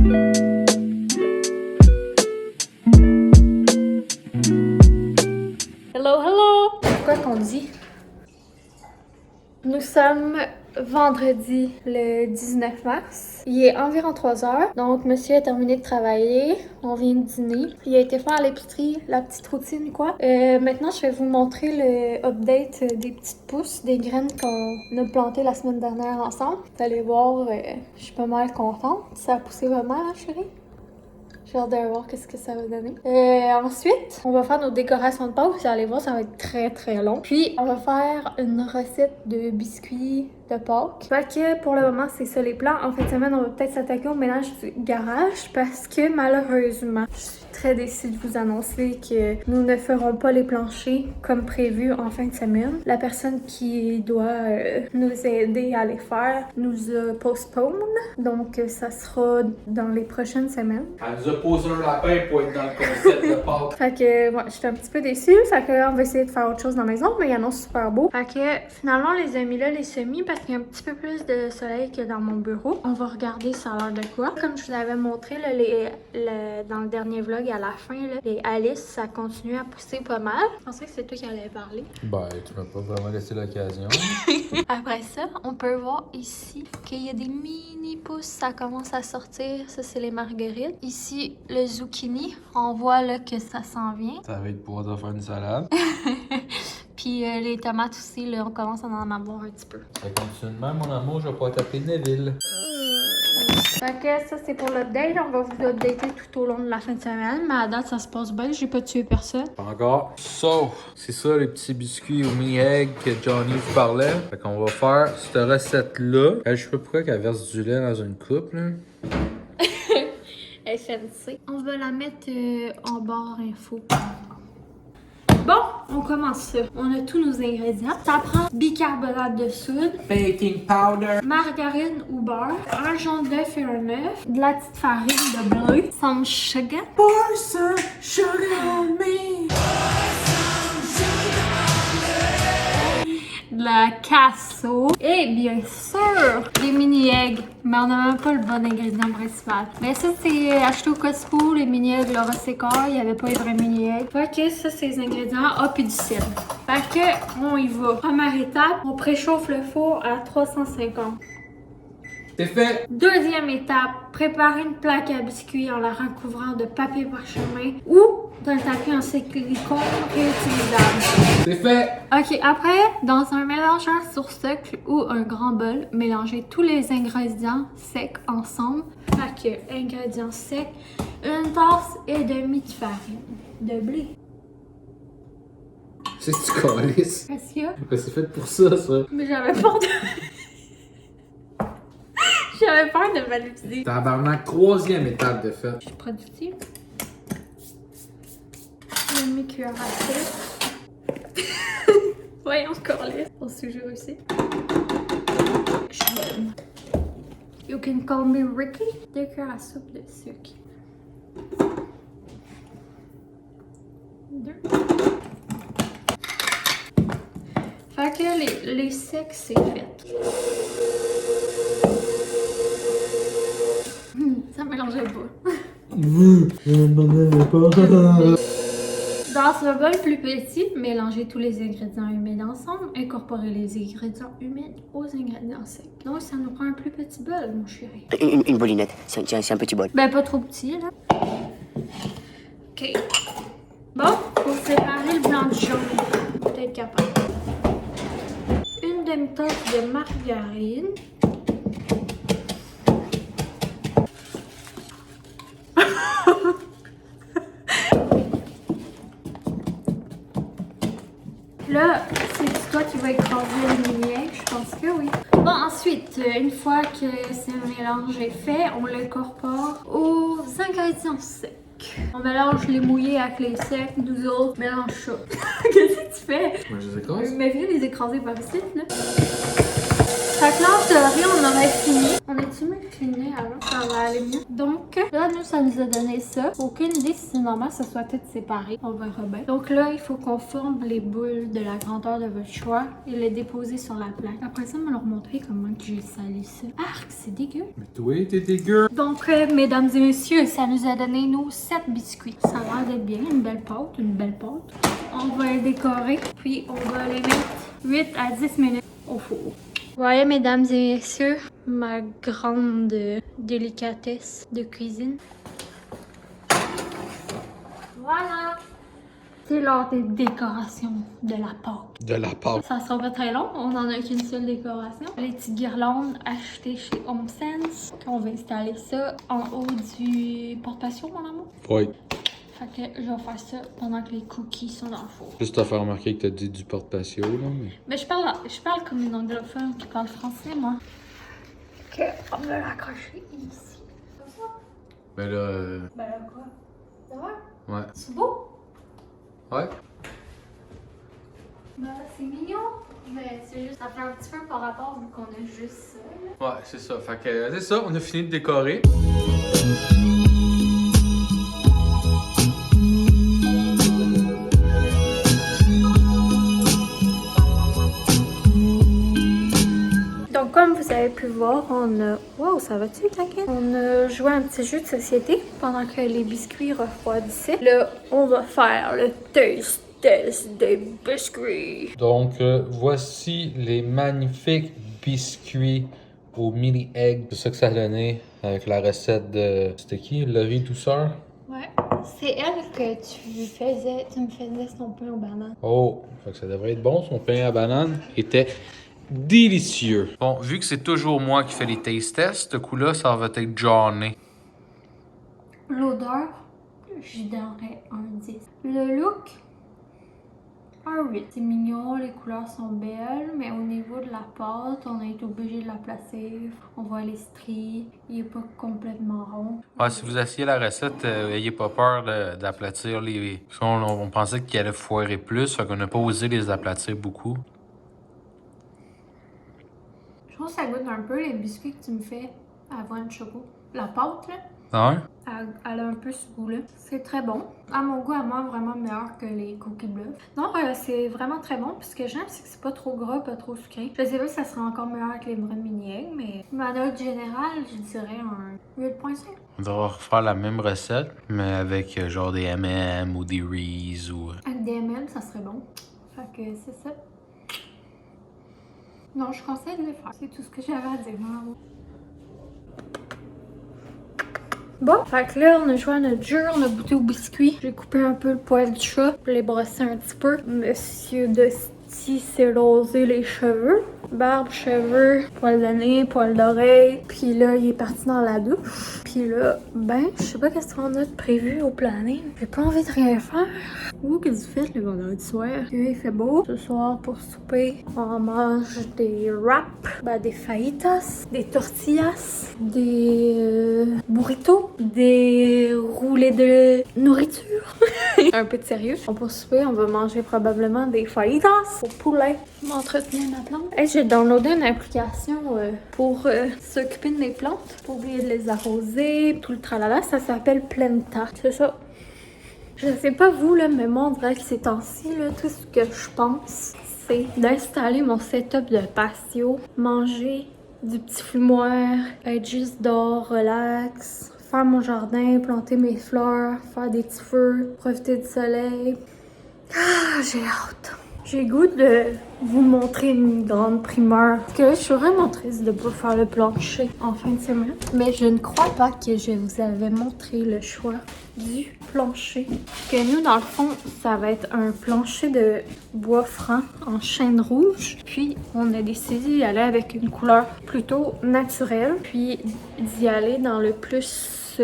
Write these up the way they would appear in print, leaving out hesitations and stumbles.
Hello, hello! Quoi qu'on dit? Nous sommes vendredi le 19 mars. Il est environ 3 heures. Donc, monsieur a terminé de travailler. On vient de dîner. Il a été faire l'épicerie, la petite routine, quoi. Maintenant, je vais vous montrer le update des petites pousses, des graines qu'on a plantées la semaine dernière ensemble. Vous allez voir, je suis pas mal contente. Ça a poussé pas mal, hein, chérie? J'ai hâte de voir qu'est-ce que ça va donner. Ensuite, on va faire nos décorations de Pâques. Vous allez voir, ça va être très très long. Puis, on va faire une recette de biscuits de Pâques. Fait que pour le moment, c'est ça les plans. En fin de semaine, on va peut-être s'attaquer au ménage du garage parce que malheureusement, je suis très déçue de vous annoncer que nous ne ferons pas les planchers comme prévu en fin de semaine. La personne qui doit nous aider à les faire nous a postpone. Donc, ça sera dans les prochaines semaines. Elle nous a posé un lapin pour être dans le concept de Pâques. Fait que, ouais, j'étais un petit peu déçue. Fait que, on va essayer de faire autre chose dans la maison, mais il annonce super beau. Fait que, finalement, on les a mis là, les semis, parce qu'il y a un petit peu plus de soleil que dans mon bureau. On va regarder ça a l'air de quoi. Comme je vous l'avais montré, là, dans le dernier vlog, à la fin, là, les Alice, ça continue à pousser pas mal. Je pensais que c'est toi qui allais parler. Ben, tu m'as pas vraiment laissé l'occasion. Après ça, on peut voir ici qu'il y a des mini pousses. Ça commence à sortir. Ça, c'est les marguerites. Ici, le zucchini. On voit là que ça s'en vient. Ça va être pour te faire une salade. Puis les tomates aussi, là, on commence à en avoir un petit peu. Ça continue de même, mon amour, je vais pas t'appeler Neville. Fait que ça, c'est pour l'update. On va vous updater tout au long de la fin de semaine. Mais à date, ça se passe bien. J'ai pas tué personne. Pas encore. So, c'est ça les petits biscuits au mini-egg que Johnny vous parlait. Fait qu'on va faire cette recette-là. Je sais pas pourquoi qu'elle verse du lait dans une coupe, là. FNC. On va la mettre en barre info. Bon, on commence ça. On a tous nos ingrédients. Ça prend bicarbonate de soude, Baking powder. margarine ou beurre, un jaune d'œuf et un œuf, de la petite farine de bleu, some sugar, Pour some sugar on me. de la casso et bien sûr des mini-eggs. Mais on n'a même pas le bon ingrédient principal. Mais ça, c'est acheté au Costco, les mini-eggs, Laura Sécor. Il n'y avait pas les vrais mini-eggs. Fait que ça, c'est les ingrédients. Ah, puis du sel. Fait que, on y va. Première étape, on préchauffe le four à 350. C'est fait. Deuxième étape, préparer une plaque à biscuits en la recouvrant de papier parchemin ou d'un tapis en silicone réutilisable. C'est fait. Ok, après, dans un mélangeur sur socle ou un grand bol, mélangez tous les ingrédients secs ensemble. Fait que, ingrédients secs, une tasse et demie de farine de blé. C'est ce que tu calisses. Qu'est-ce qu'il y a? Ben, c'est fait pour ça, ça. Mais j'avais peur de... J'avais peur de manipuler. Tabarnak, troisième étape de fait. Je suis productive. Une demi-cuillère à thé. Voyons, Corliss. On se joue aussi. Je suis bonne. You can call me Ricky. 2 cuillères à soupe de sucre. 2. Fait que les secs, c'est fait. Ça mélangeait pas. Dans ce bol plus petit, mélangez tous les ingrédients humides ensemble. Incorporez les ingrédients humides aux ingrédients secs. Donc, ça nous prend un plus petit bol, mon chéri. Une bolinette, c'est un petit bol. Ben, pas trop petit, là. OK. Bon, pour séparer le blanc du jaune, peut-être capable. Une demi-tasse de margarine. Là, c'est toi qui vas écraser le mini-egg, je pense que oui. Bon, ensuite, une fois que ce mélange est fait, on l'incorpore aux ingrédients secs. On mélange les mouillés avec les secs, nous autres, mélange ça. Qu'est-ce que tu fais? Moi, je les écrase. Mais viens les écraser par ici, là. Fait que là, en théorie, on aurait fini. On est-tu mieux fini avant? Ça va aller mieux. Donc, là, nous, ça nous a donné ça. Aucune idée si normalement ça soit tout séparé. On verra bien. Donc là, il faut qu'on forme les boules de la grandeur de votre choix et les déposer sur la plaque. Après ça, me leur montrer comment que j'ai sali ça. Arc, c'est dégueu. Mais toi, t'es dégueu. Donc, mesdames et messieurs, ça nous a donné nos 7 biscuits. Ça a l'air d'être bien, une belle pâte, une belle pâte. On va les décorer, puis on va les mettre 8 à 10 minutes au four. Voyez, mesdames et messieurs, ma grande délicatesse de cuisine. Voilà! C'est l'heure des décorations de la pâte. De la pâte. Ça sera pas très long, on en a qu'une seule décoration. Les petites guirlandes achetées chez HomeSense. On va installer ça en haut du porte-patio, mon amour. Oui. Fait que je vais faire ça pendant que les cookies sont dans le four. Juste te faire remarquer que t'as dit du porte-patio, là, mais... Mais je parle comme une anglophone qui parle français, moi. Ok, on va l'accrocher ici. Comme ça? Ben là... Ben là, quoi? Ça va? Ouais. C'est beau? Ouais? Ben, c'est mignon. Mais c'est juste, ça fait un petit peu par rapport vu qu'on a juste ça, là. Ouais, c'est ça. Fait que c'est ça, on a fini de décorer. Donc, comme vous avez pu voir, on a... Wow, ça va-tu, t'inquiète? On a joué un petit jeu de société pendant que les biscuits refroidissaient. Là, on va faire le taste test des biscuits. Donc, voici les magnifiques biscuits au mini egg. C'est ça que ça a donné avec la recette de... C'était qui? Laurie Douceur? Ouais. C'est elle que tu me faisais son pain aux bananes. Oh, fait que ça devrait être bon. Son pain à banane était délicieux. Bon, vu que c'est toujours moi qui fais les taste tests, ce coup-là, ça va être Johnny. L'odeur, j'y donnerais un 10. Le look, un 8. C'est mignon, les couleurs sont belles, mais au niveau de la pâte, on a été obligé de la placer. On voit les stries, il est pas complètement rond. Ouais, si vous essayez la recette, ayez pas peur d'aplatir les... Parce qu'on pensait qu'il allait foirer plus, fait qu'on n'a pas osé les aplatir beaucoup. Je trouve que ça goûte un peu les biscuits que tu me fais avant le choco. La pâte, là, Ah ouais? elle a un peu ce goût-là. C'est très bon. À mon goût, à moi, vraiment meilleur que les cookies bluff. Non, c'est vraiment très bon. Puis ce que j'aime, c'est que c'est pas trop gras, pas trop sucré. Je sais pas si ça sera encore meilleur avec les mini eggs, mais ma note générale, je dirais un 8.5. On devra refaire la même recette, mais avec genre des M&M ou des Reese ou... Avec des M&M, ça serait bon. Fait que c'est ça. Non, je conseille de le faire. C'est tout ce que j'avais à dire. Bon, fait que là, on a joué à notre jeu, on a goûté au biscuit. J'ai coupé un peu le poil du chat pour les brosser un petit peu. Monsieur Dusty s'est rasé les cheveux. Barbe, cheveux, poil de nez, poil d'oreille. Puis là, il est parti dans la douche. Puis là, ben, je sais pas qu'est-ce qu'on a de prévu au planning. J'ai pas envie de rien faire. Vous, qu'est-ce que vous faites le vendredi soir? Il fait beau. Ce soir, pour souper, on mange des wraps, ben, des fajitas, des tortillas, des burritos, des roulés de nourriture. Un peu de sérieux. Pour souper, on va manger probablement des fajitas au poulet. M'entretenir ma plante. Hey, j'ai downloadé une application pour s'occuper de mes plantes, pour oublier de les arroser, tout le tralala. Ça s'appelle Planta. C'est ça. Je sais pas vous, là, mais moi, on dirait que ces temps-ci, là, tout ce que je pense, c'est d'installer mon setup de patio, manger du petit fumoir, être juste dehors, relax, faire mon jardin, planter mes fleurs, faire des petits feux, profiter du soleil. Ah, j'ai hâte. J'ai le goût de vous montrer une grande primeur. Parce que là, je suis vraiment triste de ne pas faire le plancher en fin de semaine. Mais je ne crois pas que je vous avais montré le choix du plancher. Que nous, dans le fond, ça va être un plancher de bois franc en chêne rouge. Puis, on a décidé d'y aller avec une couleur plutôt naturelle. Puis, d'y aller dans le plus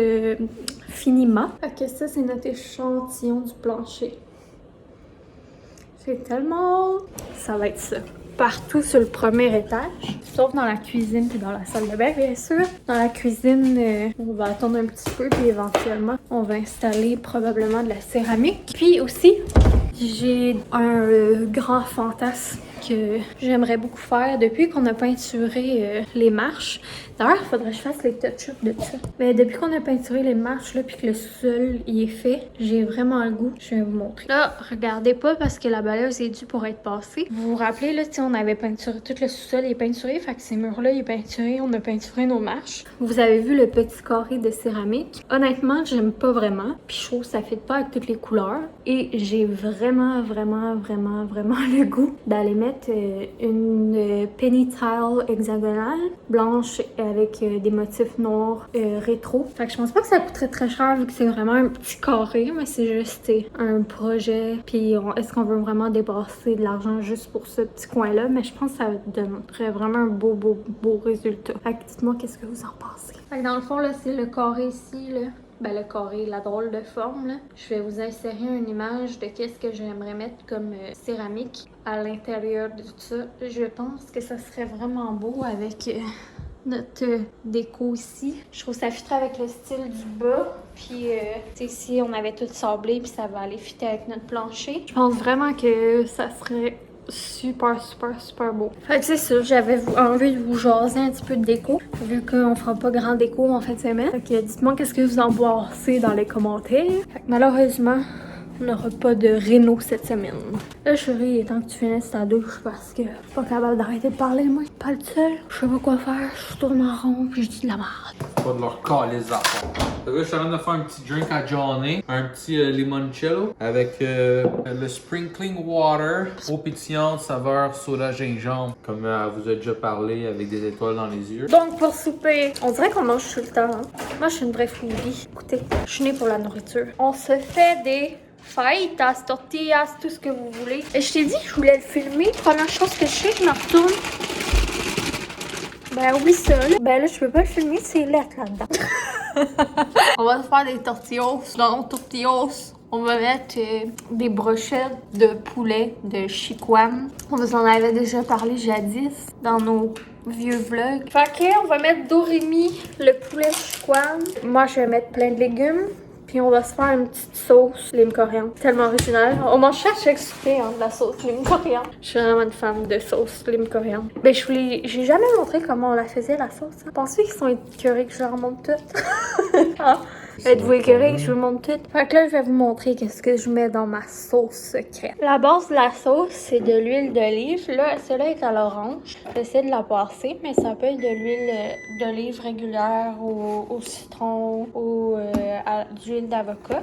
finiment. Fait que ça, c'est notre échantillon du plancher. J'ai tellement... Ça va être ça. Partout sur le premier étage, sauf dans la cuisine et dans la salle de bain, bien sûr. Dans la cuisine, on va attendre un petit peu, puis éventuellement, on va installer probablement de la céramique. Puis aussi, j'ai un grand fantasme que j'aimerais beaucoup faire depuis qu'on a peinturé les marches. D'ailleurs, il faudrait que je fasse les touch-ups de ça. Mais depuis qu'on a peinturé les marches, là, puis que le sous-sol y est fait, j'ai vraiment le goût. Je vais vous montrer. Là, regardez pas parce que la balayeuse est due pour être passée. Vous vous rappelez, là, on avait peinturé, tout le sous-sol est peinturé, fait que ces murs-là, il est peinturé, on a peinturé nos marches. Vous avez vu le petit carré de céramique. Honnêtement, j'aime pas vraiment. Puis je trouve que ça fit pas avec toutes les couleurs. Et j'ai vraiment le goût d'aller mettre une penny tile hexagonale, blanche avec des motifs noirs rétro. Fait que je pense pas que ça coûterait très cher vu que c'est vraiment un petit carré, mais c'est juste un projet. Puis est-ce qu'on veut vraiment dépenser de l'argent juste pour ce petit coin-là? Mais je pense que ça donnerait vraiment un beau résultat. Fait que dites-moi qu'est-ce que vous en pensez. Fait que dans le fond, là, c'est le carré ici, là. Ben, le carré, la drôle de forme, là. Je vais vous insérer une image de qu'est-ce que j'aimerais mettre comme céramique à l'intérieur de tout ça. Je pense que ça serait vraiment beau avec notre déco ici. Je trouve que ça fit avec le style du bas. Puis, ici, on avait tout sablé, puis ça va aller fitter avec notre plancher. Je pense vraiment que ça serait super beau. Fait que c'est ça, j'avais envie de vous jaser un petit peu de déco, vu qu'on fera pas grand déco en fin de semaine. Fait que dites-moi qu'est-ce que vous en pensez dans les commentaires. Fait que malheureusement, on n'aura pas de réno cette semaine. Là, chérie, il est temps que tu finisses ta douche parce que je suis pas capable d'arrêter de parler, moi. Pas le seul. Je sais pas quoi faire. Je tourne en rond puis je dis de la merde. Pas de leur caler les affaires. Là, je suis en train de faire un petit drink à Johnny. Un petit limoncello avec le sprinkling water. Eau pétillante, saveur soda gingembre. Comme elle vous a déjà parlé avec des étoiles dans les yeux. Donc, pour souper, on dirait qu'on mange tout le temps. Hein? Moi, je suis une vraie foodie. Écoutez, je suis née pour la nourriture. On se fait des fajitas, tortillas, tout ce que vous voulez. Et je t'ai dit que je voulais le filmer. Première chose que je fais, je me retourne. Ben oui, ça, là. Ben là, je peux pas le filmer, c'est lettre là-dedans. On va se faire des tortillas. Dans tortillas, on va mettre des brochettes de poulet de chicoine. On vous en avait déjà parlé jadis dans nos vieux vlogs. Fait que, on va mettre Doremi, le poulet chicoine. Moi, je vais mettre plein de légumes. Puis on va se faire une petite sauce lime coriandre. Tellement original. On mange ça à chaque souper, hein, de la sauce lime coriandre. Je suis vraiment une fan de sauce lime coriandre. Ben, j'ai jamais montré comment on la faisait, la sauce. Hein. Pensez qu'ils sont écœurés que je leur montre tout? Ah. Êtes-vous écœurés que je vous montre tout? Fait que là, je vais vous montrer qu'est-ce que je mets dans ma sauce secrète. La base de la sauce, c'est de l'huile d'olive. Là, celle-là est à l'orange. J'essaie de la passer, mais ça peut être de l'huile d'olive régulière au citron ou d'huile d'avocat.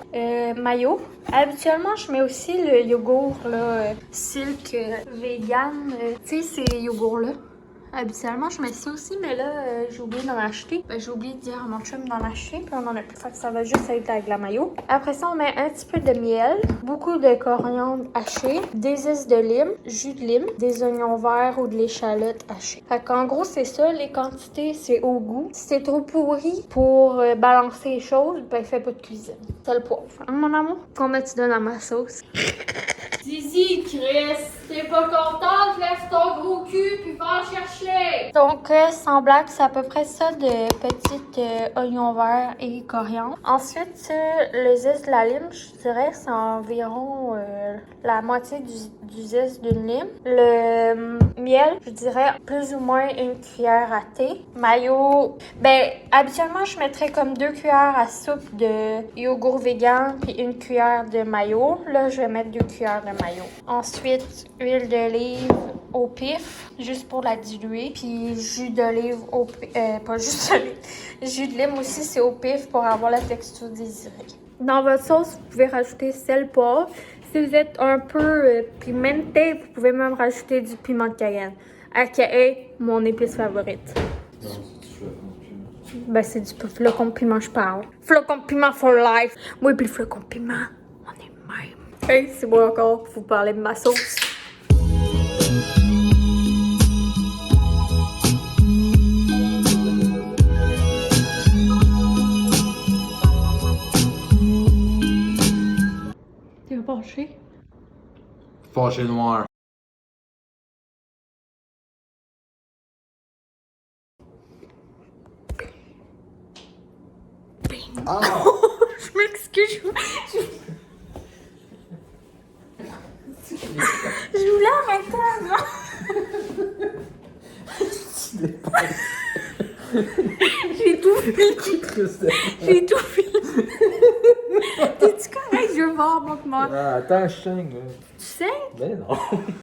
Mayo. Habituellement, je mets aussi le yogourt, là, Silk vegan. Tu sais, ces yogourts-là. Habituellement, je mets ça aussi, mais là, j'ai oublié d'en acheter. Ben, j'ai oublié de dire à mon chum d'en acheter, puis on en a plus. Fait que ça va juste être avec la mayo. Après ça, on met un petit peu de miel, beaucoup de coriandre haché, des ices de lime, jus de lime, des oignons verts ou de l'échalote hachée. Fait qu'en gros, c'est ça. Les quantités, c'est au goût. Si c'est trop pourri pour balancer les choses, ben, fais pas de cuisine. C'est le poivre. Hein, mon amour? Combien tu donnes à ma sauce? Zizi, Chris, t'es pas contente? Lève ton gros cul puis va en chercher! Donc, sans blague, c'est à peu près ça de petites oignons verts et coriandre. Ensuite, le zeste de la lime, je dirais, c'est environ la moitié du zeste d'une lime. Le miel, je dirais plus ou moins une cuillère à thé. Mayo, ben, habituellement, je mettrais comme 2 cuillères à soupe de yogourt vegan puis une cuillère de mayo. Là, je vais mettre 2 cuillères de mayo. Ensuite, huile d'olive au pif, juste pour la diluer. Puis jus d'olive au pif, pas juste d'olive, jus de lime aussi, c'est au pif pour avoir la texture désirée. Dans votre sauce, vous pouvez rajouter sel, poivre. Si vous êtes un peu pimenté, vous pouvez même rajouter du piment de Cayenne, aka mon épice favorite. Non, c'est du flocon de piment. Ben, c'est du flocon de piment, je parle. Flocon de piment for life. Moi, puis le flocon de piment, on est même. Hey, c'est moi encore pour vous parler de ma sauce. T'es fâché? Fâché noir. Oh. Je m'excuse. Je voulais arrêter avant. J'ai tout filmé. J'ai tout filmé. T'es-tu correct? Je veux voir, montre-moi. Ah, attends, je saigne. Tu saignes? Ben non.